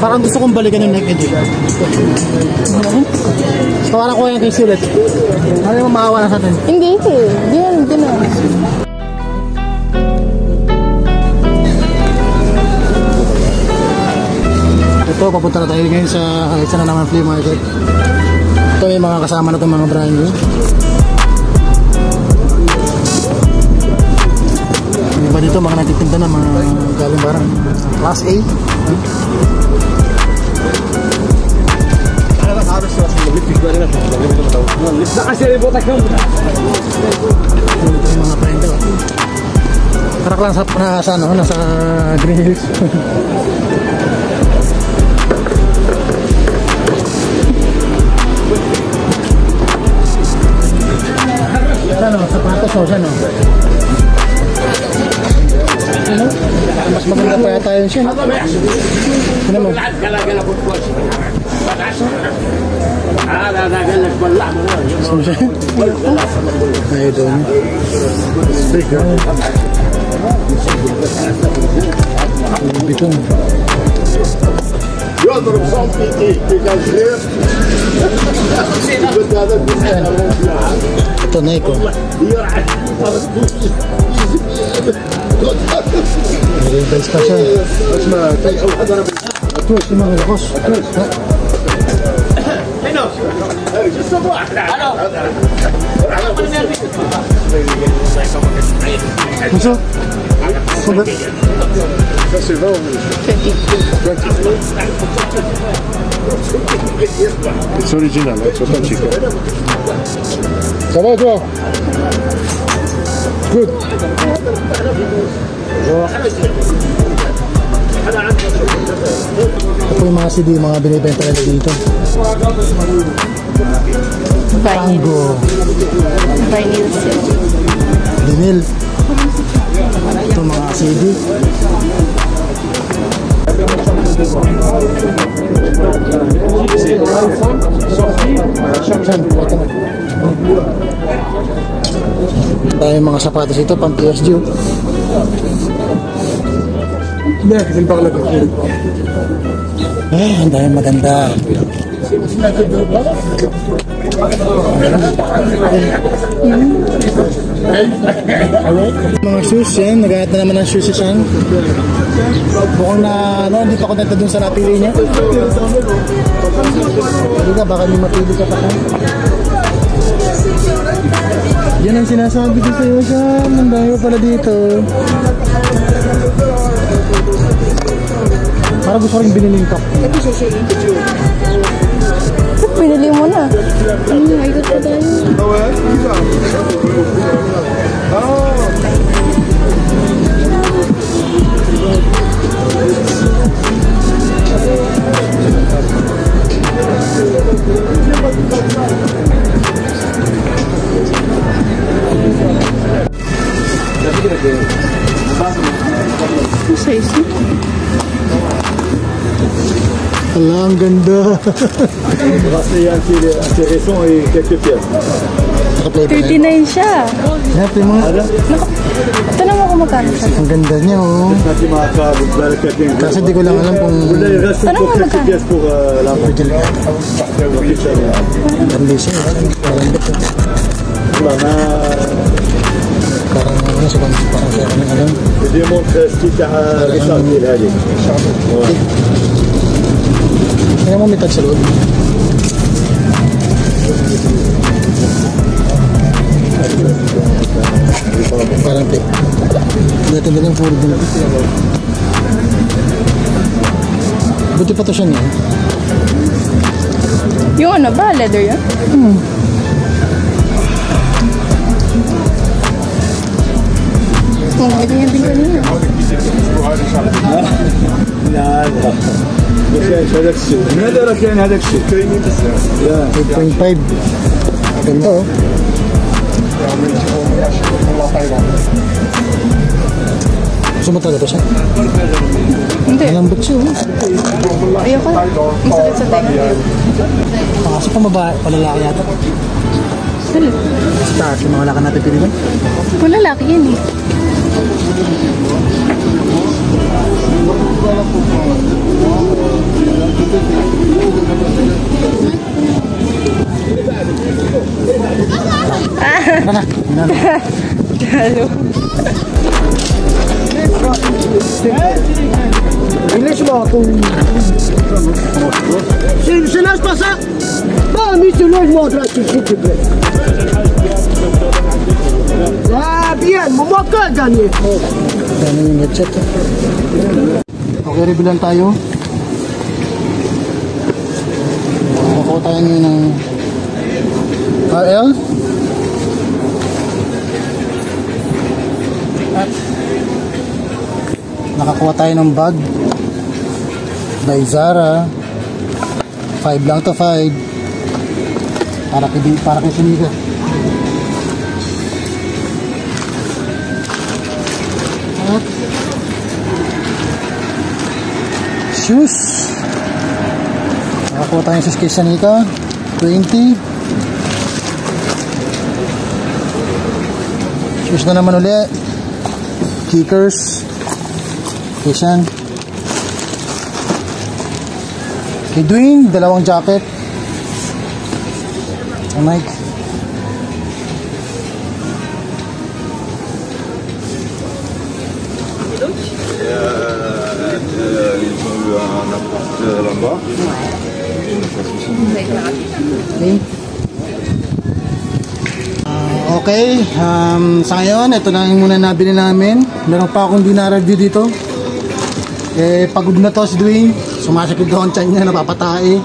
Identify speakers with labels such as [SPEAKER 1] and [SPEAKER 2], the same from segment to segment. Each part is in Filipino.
[SPEAKER 1] Parang gusto kong balikan yung naked. Tawaran ko yung kay Sulit. Ano yung maawa na sa atin?
[SPEAKER 2] Hindi. Hindi na.
[SPEAKER 1] Ito, papunta na tayo ngayon sa isa na naman flea market. Ito yung mga kasama na itong mga brand new. Yung iba dito, mga nagtitinda na mga galing barang Class A. Yung mga prenda. Tarak lang nasa Green Hills. Ano, sapatos o siya, no? Ano? Mas maganda pa yata yun siya. Ano mo? Saan siya? Ay, doon. Bitong.
[SPEAKER 3] يضرب صوتي كجاجلير
[SPEAKER 1] Ito na ito. Nag-invest pa siya. Ito, si mga lakos. Maso? Kubat?
[SPEAKER 3] Ça c'est bon.
[SPEAKER 2] 20.
[SPEAKER 3] It's original, it's authentic.
[SPEAKER 1] Ça va toi? Good. Ito yung mga CD, mga binibenta nila dito. Tango.
[SPEAKER 2] Vinyl set.
[SPEAKER 1] Vinyl. Ito mga CD. Tayo mga sapatos ito pang PSG. Ang dami maganda. Mga shoes yan, naghahat na naman ng shoes yan. Bukang na, hindi pa kontenta dun sa napili niya. Hindi ka, baka may mapili ka pa ka. Yan ang sinasabi ko sa'yo siya. Ang dami pa pala dito. Parang gusto rin biniling cup.
[SPEAKER 2] Pinili mo na. Ayot pa tayo. Size.
[SPEAKER 1] Ala, ang ganda.
[SPEAKER 3] Bracelet intéressant et quelques pièces.
[SPEAKER 2] 39 siya.
[SPEAKER 1] Happy mo.
[SPEAKER 2] Ito naman kung magkano siya.
[SPEAKER 1] Ang ganda niya, oh. Kasi di ko lang alam kung...
[SPEAKER 3] Il reste encore quelques pièces pour la vente.
[SPEAKER 1] Ganda siya. Parang ano sa kanya, parang siya kanyang alam.
[SPEAKER 3] démontre ستيل تاع ريسايكل هذيك.
[SPEAKER 1] Kaya mo may tag sa loob. Parang pek. Dito na lang puro din. Buti pa to siya niya.
[SPEAKER 2] Yung ano ba? Leather yan? Ganyan din kanina.
[SPEAKER 3] لا لا ما كاينش هذاك الشيء هذا راه كاين هذاك الشيء كاينين بزاف
[SPEAKER 1] 8.5. Ganda, oh. Gusto mo talaga siya?
[SPEAKER 2] Hindi.
[SPEAKER 1] Malambot siya, oh.
[SPEAKER 2] Ayoko. Masakit sa tenga.
[SPEAKER 1] Kasi pa babae, palalaki yata. Sa taas, yung mga laka natin pinilan.
[SPEAKER 2] Kung lalaki yan eh. Halo.
[SPEAKER 4] Laisse-moi pour... Je lâche pas ça. Non, monsieur, lâche-moi de là, s'il te plaît. Ah, bien, moi que gagner.
[SPEAKER 1] Ano yung headset? Okay, revealan tayo. Makuha tayo ngayon ng RL. At nakakuha tayo ng bag by Zara. 5 lang to 5. Para kay Sunika. At shoes. Nakakuha tayo sa kay Sunika. 20. Shoes na naman ulit. Kickers. Kishan. Kay Dwayne, 2 jacket. Mike.
[SPEAKER 3] Ils ont eu un appart là-bas.
[SPEAKER 1] Okay. Sa ngayon, ito na yung muna nabili namin. Meron pa akong di na-review dito. Pagod na to si Dwayne. Sumasakit doon tiyan niya, napapatae.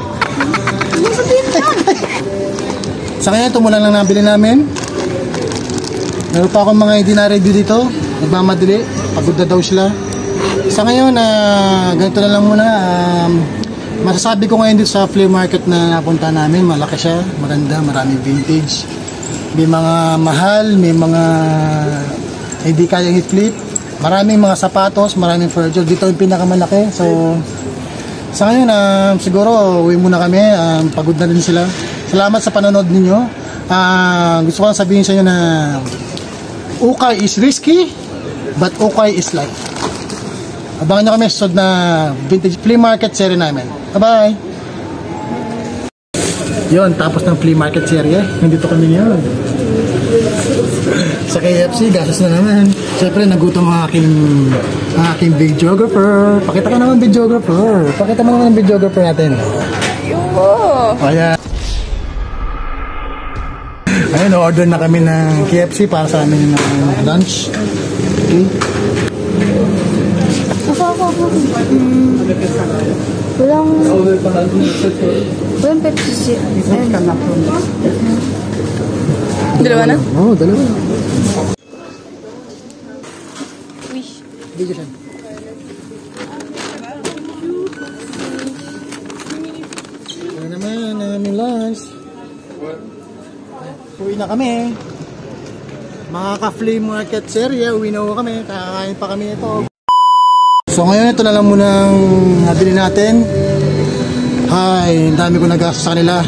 [SPEAKER 1] Sa ngayon, ito muna lang nabili namin. Meron pa akong mga hindi na-review dito. Nagmamadali. Pagod na daw sila. Sa ngayon, ganito na lang muna. Masasabi ko ngayon dito sa flea market na napunta namin. Malaki siya, maganda, maraming vintage. May mga mahal, may mga hindi kayang i-flip. Maraming mga sapatos, maraming furniture. Dito yung pinakamalaki. So, sa ngayon, siguro uwi muna kami. Pagod na rin sila. Salamat sa panonood ninyo. Gusto ko lang sabihin sa inyo na ukay is risky, but ukay is life. Abangan nyo kami sa sunod na vintage flea market series namin. Bye-bye! Yun, tapos ng flea market series, nandito kami ngayon. Sa KFC, gastos na naman. Siyempre, nagutom ang aking videographer. Pakita ka naman videographer. Pakita mo naman ang videographer natin.
[SPEAKER 2] Yuho!
[SPEAKER 1] Ayan. Ayun, order na kami ng KFC para sa amin ng lunch. Okay.
[SPEAKER 2] Walang Pepsi. Dalawa na?
[SPEAKER 1] Oo, dalawa.
[SPEAKER 2] Uy.
[SPEAKER 1] Bigyan siya. Ito naman ang aming lunch. Uwi na kami. Mga ka-flea market area, uwi na kami. Kakain pa kami ito. So ngayon ito na lang muna ang nabili natin. Hi, ang dami ko nagastos sa kanila.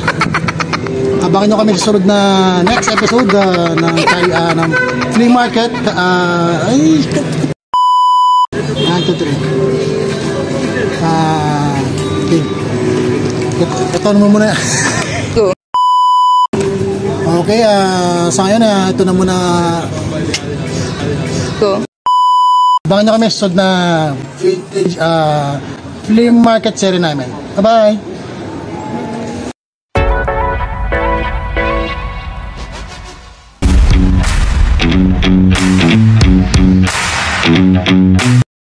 [SPEAKER 1] Abangan nyo kami sa sunod na next episode ng flea market. Okay. Ito naman muna.
[SPEAKER 2] Go.
[SPEAKER 1] Okay, sa ngayon ito na muna.
[SPEAKER 2] Go.
[SPEAKER 1] Abangan nyo kami sa sunod na vintage flea market series namin. Bye-bye!